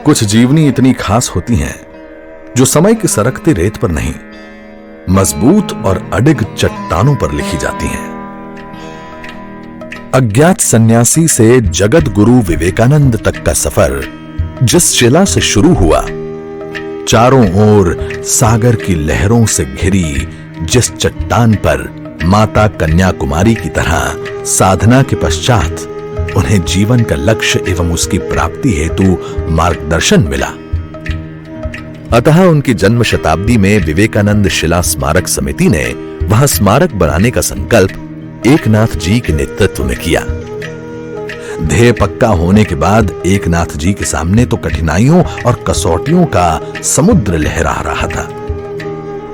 कुछ जीवनी इतनी खास होती हैं जो समय की सरकती रेत पर नहीं, मजबूत और अडिग चट्टानों पर लिखी जाती हैं। अज्ञात सन्यासी से जगत गुरु विवेकानंद तक का सफर जिस शिला से शुरू हुआ, चारों ओर सागर की लहरों से घिरी जिस चट्टान पर माता कन्याकुमारी की तरह साधना के पश्चात उन्हें जीवन का लक्ष्य एवं उसकी प्राप्ति हेतु मार्गदर्शन मिला, अतः उनकी जन्म शताब्दी में विवेकानंद शिला स्मारक समिति ने वहां स्मारक बनाने का संकल्प एकनाथ जी के नेतृत्व में किया। ध्येय पक्का होने के बाद एकनाथ जी के सामने तो कठिनाइयों और कसौटियों का समुद्र लहरा रहा था।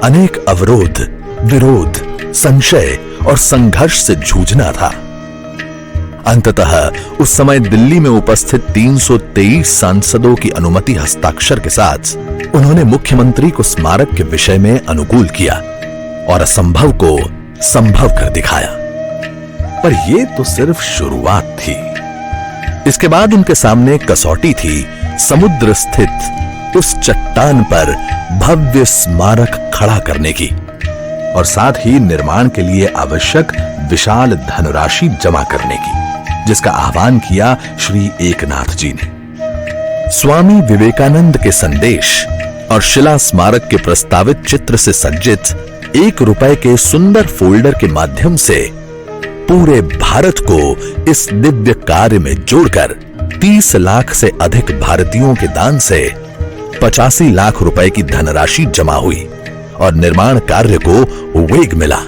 अनेक अवरोध, विरोध, संशय और संघर्ष से जूझना था। अंततः उस समय दिल्ली में उपस्थित 323 सांसदों की अनुमति हस्ताक्षर के साथ उन्होंने मुख्यमंत्री को स्मारक के विषय में अनुकूल किया और असंभव को संभव कर दिखाया। पर यह तो सिर्फ शुरुआत थी। इसके बाद उनके सामने कसौटी थी समुद्र स्थित उस चट्टान पर भव्य स्मारक खड़ा करने की और साथ ही निर्माण के लिए आवश्यक विशाल धनराशि जमा करने की, जिसका आह्वान किया श्री एकनाथ जी ने। स्वामी विवेकानंद के संदेश और शिला स्मारक के प्रस्तावित चित्र से सज्जित 1 रुपए के सुंदर फोल्डर के माध्यम से पूरे भारत को इस दिव्य कार्य में जोड़कर 30 लाख से अधिक भारतीयों के दान से 85 लाख रुपए की धनराशि जमा हुई और निर्माण कार्य को वेग मिला।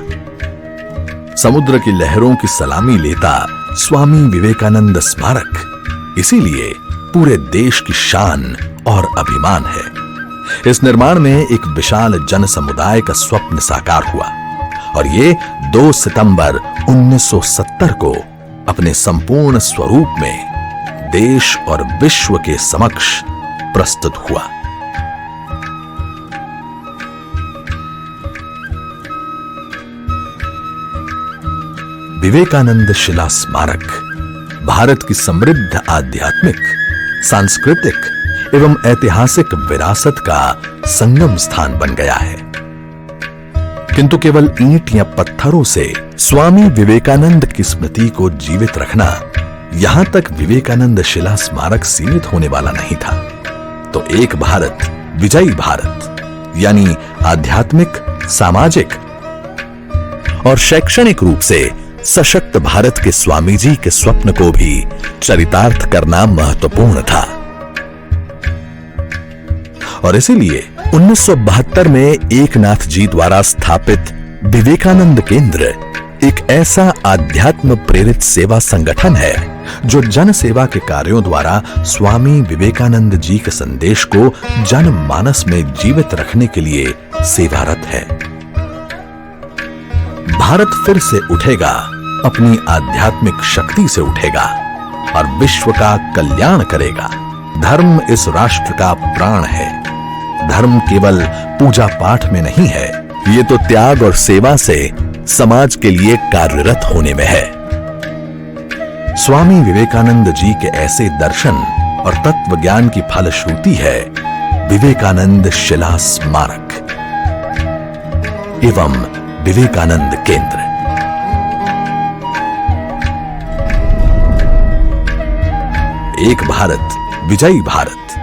समुद्र की लहरों की सलामी लेता स्वामी विवेकानंद स्मारक इसीलिए पूरे देश की शान और अभिमान है। इस निर्माण में एक विशाल जन समुदाय का स्वप्न साकार हुआ और ये 2 सितंबर 1970 को अपने संपूर्ण स्वरूप में देश और विश्व के समक्ष प्रस्तुत हुआ। विवेकानंद शिला स्मारक भारत की समृद्ध आध्यात्मिक, सांस्कृतिक एवं ऐतिहासिक विरासत का संगम स्थान बन गया है। किंतु केवल ईंट या पत्थरों से स्वामी विवेकानंद की स्मृति को जीवित रखना, यहां तक विवेकानंद शिला स्मारक सीमित होने वाला नहीं था। तो एक भारत, विजयी भारत यानी आध्यात्मिक, सामाजिक और शैक्षणिक रूप से सशक्त भारत के स्वामी जी के स्वप्न को भी चरितार्थ करना महत्वपूर्ण था और इसीलिए 1972 में एकनाथ जी द्वारा स्थापित विवेकानंद केंद्र एक ऐसा आध्यात्म प्रेरित सेवा संगठन है जो जन सेवा के कार्यों द्वारा स्वामी विवेकानंद जी के संदेश को जनमानस में जीवित रखने के लिए सेवारत है। भारत फिर से उठेगा, अपनी आध्यात्मिक शक्ति से उठेगा और विश्व का कल्याण करेगा। धर्म इस राष्ट्र का प्राण है। धर्म केवल पूजा पाठ में नहीं है, ये तो त्याग और सेवा से समाज के लिए कार्यरत होने में है। स्वामी विवेकानंद जी के ऐसे दर्शन और तत्व ज्ञान की फलश्रुति है विवेकानंद शिला स्मारक एवं विवेकानंद केंद्र। एक भारत, विजयी भारत।